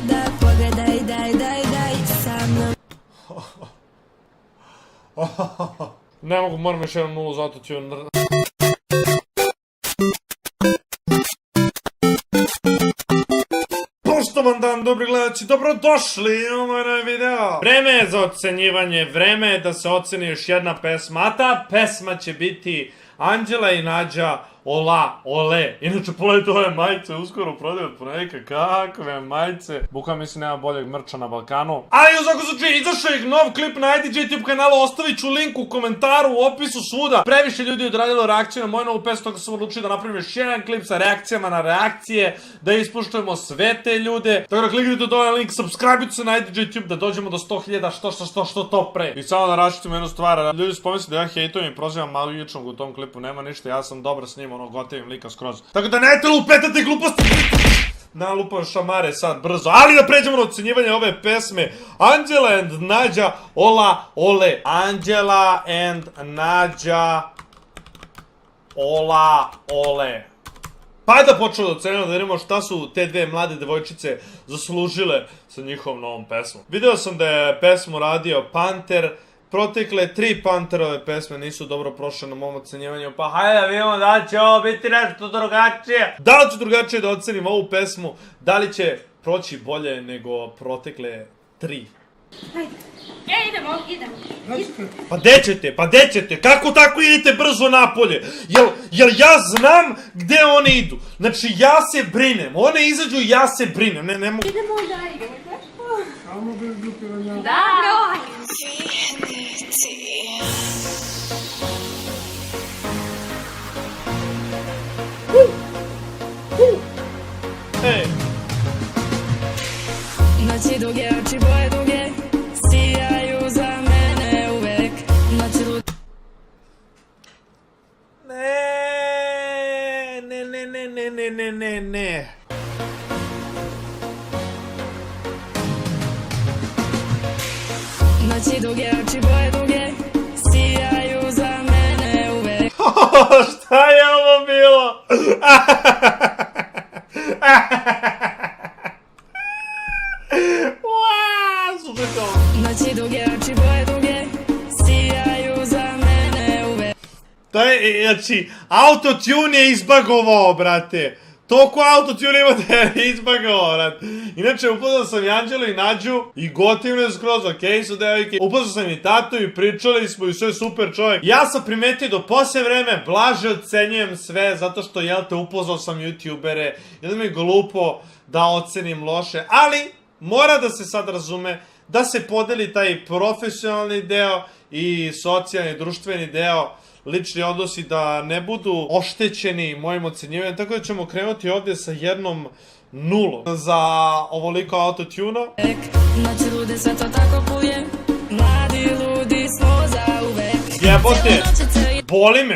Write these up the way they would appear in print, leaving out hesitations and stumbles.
sada pogledaj, daj sa mnom. Ne mogu, moram još jednu nulu za autotune. Poštovan dan, dobri gledači, dobrodošli u moj video. Vreme je za ocenjivanje, vreme je da se oceni još jedna pesma, a ta pesma će biti Anđela i Nađa Ola, ole. Inače, pogledajte ove majice, uskoro prodaju od ponedjeljka, kakve majice. Buka mislim nema boljeg mrča na Balkanu. Ali u svakom slučaju, izašao je nov klip na IDJ YouTube kanalu, ostavit ću link u komentaru, u opisu svuda. Previše ljudi je odradilo reakciju na moju novu pesmu, tako sam odlučio da napravim još jedan klip sa reakcijama na reakcije, da ispuštujemo sve te ljude. Tako da kliknite dole link, subscribe se na IDJ YouTube da dođemo do 100.000, što to pre. I samo da raščitimo jednu stvar, ljudi su pomislili da ja hejtujem i prozivam Malu Ivičnog u tom klipu, nema ništa, ja sam dobar s njim, ono, gotivim lika skroz. Tako da nemojte lupetate gluposti. Nalupam šamare sad brzo, ali da pređemo na ocenjivanje ove pesme. Anđela and Nađa Ola Ole. Anđela and Nađa Ola Ole. Pa da počnemo da ocenimo, da vidimo šta su te dve mlade devojčice zaslužile sa njihovom novom pesmom. Video sam da je pesmu radio Panter. Protekle 3 Panterove pesme nisu dobro prošle na mom ocenjivanju, pa hajde da vidimo da li će ovo biti nešto drugačije. Da li ću drugačije da ocenim ovu pesmu, da li će proći bolje nego protekle 3? Hajde. Idemo. Pa gde ćete? Kako tako idete brzo napolje? Jel ja znam gde one idu? Znači ja se brinem, one izađu i ja se brinem, ne mogu... Idemo da. Samo bez glupiranja. Da. Ej! Noći duge, oči boje duge, sijaju za mene uvek. Noći lude. Ne. Noći duge, oči boje duge, sijaju za mene uvek. Šta je ovo bilo? Slušajte ovo. Noći duge, oči boje duge, sijaju za mene uvek. To je, znači, autotune je izbagovao, brate. Toliko autotune ima da je izbagovao, brate. Inače, upoznao sam i Anđelu i Nađu i gotivno je skroz, okej, su devojke. Upoznao sam i tatu i pričali smo i sve super čovjek. Ja sam primetio do poslije vreme blaže ocenjujem sve, zato što, jel te, upoznao sam youtubere. Jedno mi je glupo da ocenim loše, ali mora da se sad razume da se podeli taj profesionalni deo i socijalni, društveni deo, lični odnosi, da ne budu oštećeni mojim ocenjivanjem, tako da ćemo krenuti ovdje sa jednom nulom za ovoliko autotuna. Noći lude, sve to tako pluje, mladi ludi smo za uvek. Jebote,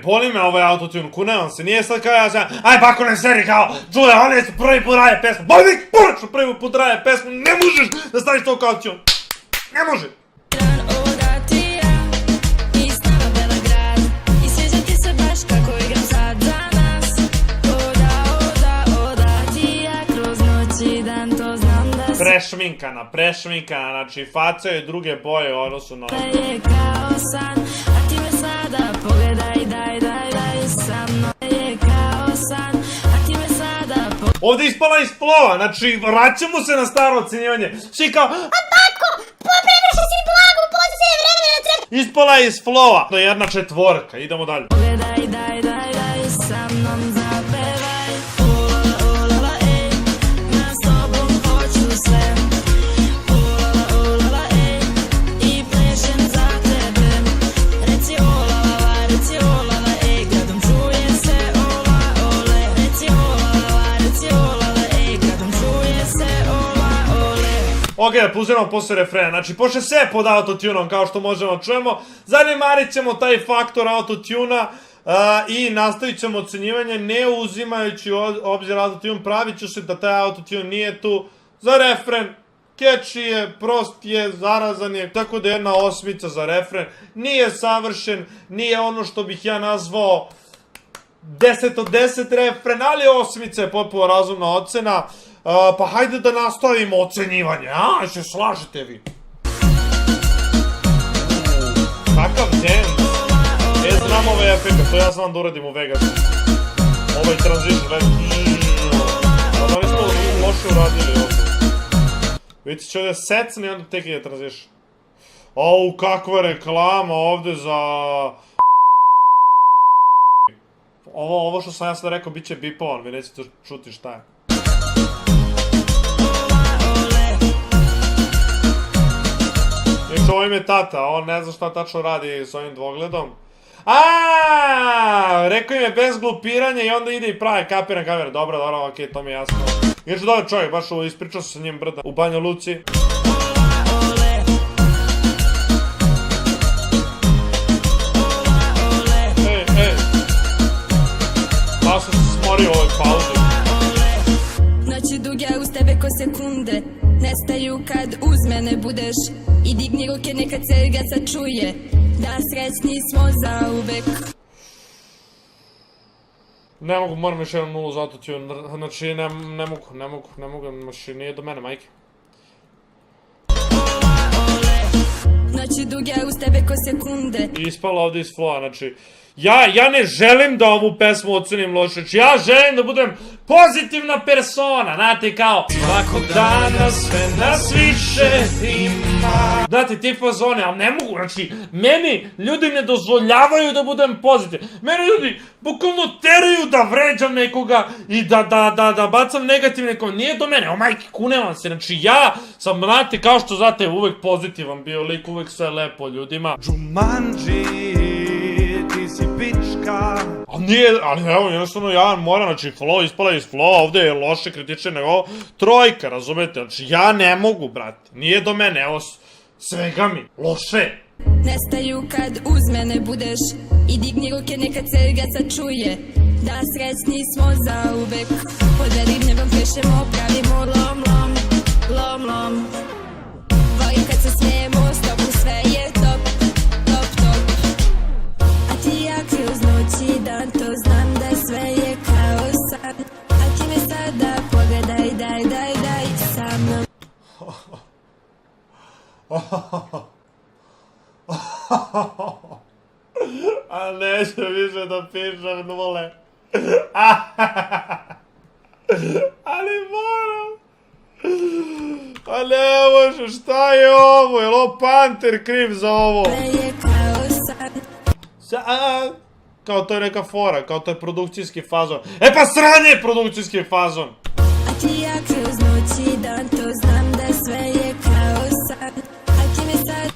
boli me ovaj autotune, kunevam se, nije sad kao ja sam, aj bako ne seri kao, čuje, oni su prvi put rade pesmu, boli porečno prvi put rade pesmu, ne možeš da staviš to kao autotune, ne može. Prešminkana, znači faca je druge boje u odnosu na... Je kao san, a ti me sada pogledaj, daj sa mnom. Je kao san, a ti me sada pogledaj. Ovdje je ispala iz flova, znači vraćamo se na staro ocenjivanje. Svi kao... A bako, prebršao si blago, pođe se vremena na treba... Ispala je iz flova. To je jedna četvorka, idemo dalje. Pogledaj, daj sa mnom, zapevaj. Olala, ej, ja s tobom hoću sve. Olala, ej, i plešem za tebe. Reci olala, ej, gradom čuje se ola, ole. Reci olala, ej, gradom čuje se ola, ole. Ok, da puzemo posle refrena, znači pošto sve pod autotunom kao što možemo čujemo, zanemarit ćemo taj faktor autotuna i nastavit ćemo ocenjivanje ne uzimajući obzir autotune, pravit ću se da taj autotune nije tu za refren, catchy je, prost je, zarazan je, tako da je jedna 8 za refren, nije savršen, nije ono što bih ja nazvao 10 od 10 refren, ali 8 je potpuno razumna ocena. Pa hajde da nastavimo ocenjivanje, a? Se slažete vi? Kakav dance. Znam ove efekte, to ja znam da uradim u Vegasu. Ovaj transition, da li smo loše uradili ovdje? Vidite će ovdje secni i onda tek ide transition. Au, kakva reklama ovdje za... Ovo što sam ja sad rekao bit će bipovan, vi nećete čuti šta je. Znači, ovo im je tata, on ne zna šta tačno radi s ovim dvogledom. Rekao im je bez glupiranja i onda ide i pravi kapiran kamera. Dobro, okej, to mi je jasno. Inače dobar čovjek, baš ispričao sam sa njim brda u Banja Luci. Ej. Malo sam se smorio u ovoj pauzi. Noći duge uz tebe ko sekunde nestaju kad uz mene budeš. I digni ruke neka Cergaca čuje da srećni smo zauvek. Ne mogu, moram još jednu nulu za autotune. Znači, ne mogu, znači, nije do mene, majke. Noći duge uz tebe ko sekunde. I ispalo ovdje iz flowa, znači... Ja ne želim da ovu pesmu ocenim loše, znači ja želim da budem pozitivna persona, znate kao svakog dana sve nas više ima. Znate, ti fazone, ali ne mogu, znači, meni ljudi ne dozvoljavaju da budem pozitivan. Meni ljudi bukvalno teraju da vređam nekoga i da bacam negativne nekoga, nije do mene, o majke, kunevam se, znači ja sam, znate, kao što znate, uvek pozitivan bio lik, uvek sve lepo ljudima. Jumanji, ti si pička. Ali evo, jednostavno ja moram, znači flow ispala iz flow, ovdje je loše kritične nego trojka, razumete, znači ja ne mogu, brate, nije do mene, evo svega mi, loše. Nestaju kad uz mene budeš i digni ruke neka Cergaca čuje da srećni smo zauvek. Pod velim nebom plešemo, pravimo lom. Volim kad se smijemo, stopu sve je top. A ti ja kroz noć i dan, to znam da sve je kao san. A ti me sada pogledaj, daj sa mnom. A neću više da pišem nule. Ali moram. A ne može, šta je ovo? Je li ovo Panter kriv za ovo? Kao to je neka fora, kao to je produkcijski fazon. E pa sranje je produkcijski fazon. A ti ja kroz noć i dan, to znam da sve je kao san. A ti me sad...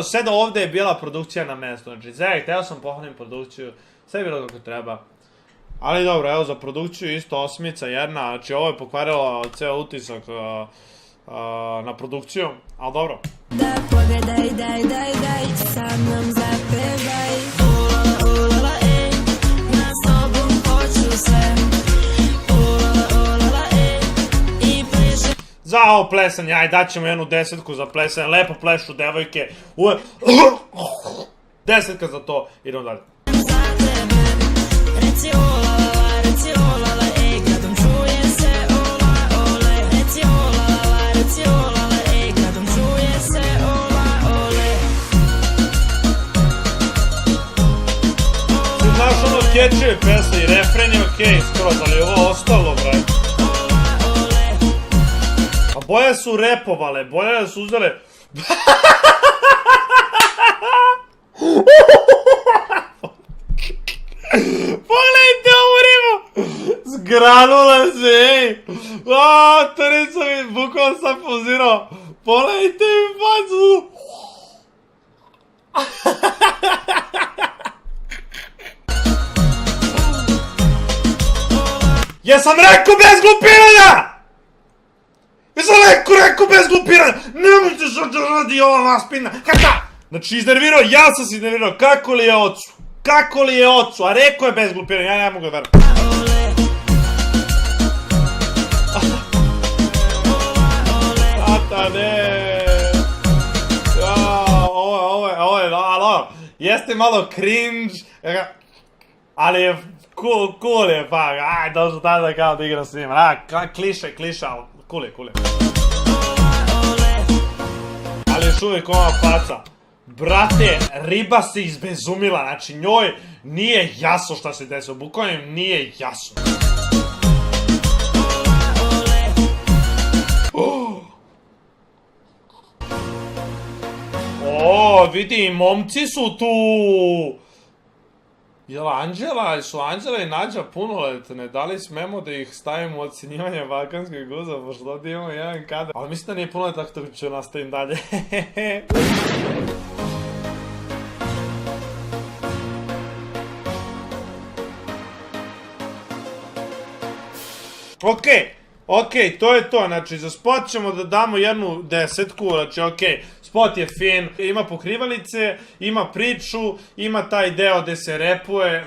Sve do ovdje je bila produkcija na mjestu, znači htio sam pohvalim produkciju, sve je bilo kako treba. Ali dobro, evo za produkciju isto osmica jedna, znači ovo je pokvarilo ceo utisak na produkciju, ali dobro. Da pogledaj, daj, sa mnom zapevaj. Ulala, na sobom hoću sve. Ulala, i plešem. Za ovo plesanje, aj daćemo jednu 10 za plesanje, lepo plešu devojke. 10 za to, idemo dalje. Za tebe, reci olala, gradom čuje se ole. Reci olala, gradom čuje se ole. Ti znaš ono kečive pesme i refren je okej skroz, ali je ovo ostalo, braj. A boje su repovale, boje su uzele... Pogledajte ovu ribu! Zgranula se, ej! To nisam mi, bukvalno sam pozirao. Pogledajte mi facu! Jesam rekao bez glupiranja! Jesam rekao bez glupiranja! Nemojte što da radi ova vaspina! Kada? Znači iznervirao, ja sam se iznervirao, kako li je ocu? Kako li je ocu? A rekao je bez glupiranja, ja ne mogu da verujem. Tata, ne. Ovo je, alo, jeste malo cringe, ali je cool je, pa, aj, došlo tada kao da igram s njima, kliše, ali Cool je. Ali još uvijek ova faca. Brate, riba se izbezumila, znači njoj nije jasno šta se desilo, bukvalno im nije jasno. O, vidi, momci su tu! Jel su Anđela i Nađa punoletne? Da li smemo da ih stavimo u ocjenjivanje balkanskih guza, pošto ovdje imamo jedan kadar. Ali mislim da nije punoletak, tako ću nastavim dalje. Okej, to je to, znači za spot ćemo da damo jednu 10, znači okej, spot je fin, ima pokrivalice, ima priču, ima taj deo gde se repuje,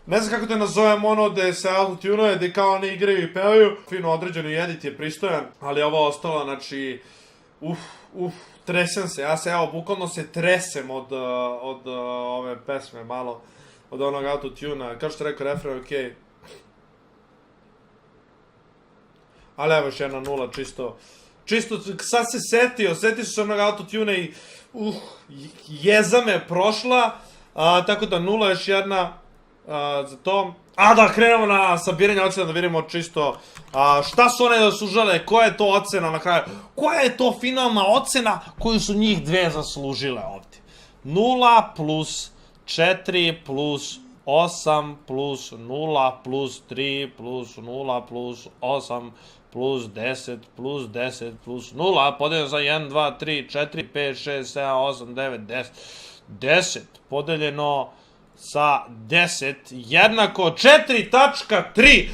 ne znam kako da nazovem ono gde se autotunuje, gde kao oni igraju i pevaju, fino određeni edit je pristojan, ali ovo ostalo, znači, tresem se, ja se, evo, bukvalno se tresem od ove pesme, malo, od onog autotuna, kao što rekao refren, okej. Ali evo još jedna 0, čisto, sad se setio se onog autotuna i jeza me prošla, tako da 0 još jedna za to. A da krenemo na sabiranje ocena da vidimo čisto šta su one zaslužile, koja je to ocena na kraju, koja je to finalna ocena koju su njih dve zaslužile ovdje. 0 plus 4 plus 8 plus 0 plus 3 plus 0 plus 8 plus 10 plus 10 plus 0 podeljeno za 1, 2, 3, 4, 5, 6, 7, 8, 9, 10. 10 podeljeno sa 10 jednako 4.3.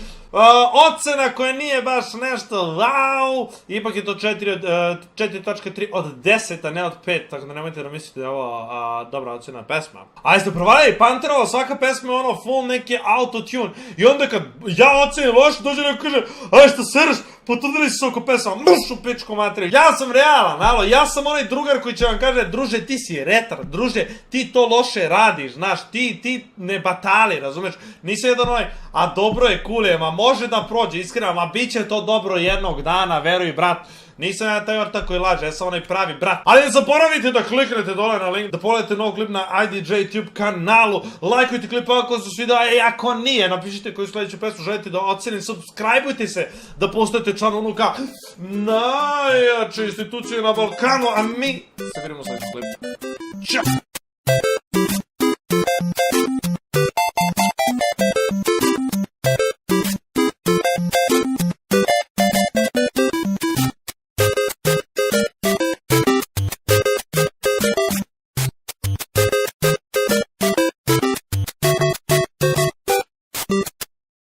Ocena koja nije baš nešto wow, ipak je to 4.3 od 10, a ne od 5, tako da nemojte da mislite da je ovo dobra ocena pesma. A jeste provalili Panterovo, svaka pesma je ono full neki autotune i onda kad ja ocenim loše, dođe neko kaže, aj šta sereš, potrudili si se oko pesma, mušu pičku materiju. Ja sam realan, alo, ja sam onaj drugar koji će vam kaže, druže ti si retard, druže ti to loše radiš, znaš, ti ne batali, razumeš, nisi jedan onaj, a dobro je, cool je, ma može da prođe, iskreno, ma bit će to dobro jednog dana, veruj brat. Nisam ja taj ortak koji laže, ja sam onaj pravi brat. Ali ne zaboravite da kliknete dole na link, da pogledate nov klip na IDJ YouTube kanalu, lajkujte klip ako se svidao, ako nije, napišite koju sljedeću pesmu želite da ocenim, subscribeujte se, da postajete član unuka najjače institucije na Balkanu, a mi se vidimo u sljedećem klipu. Ćao!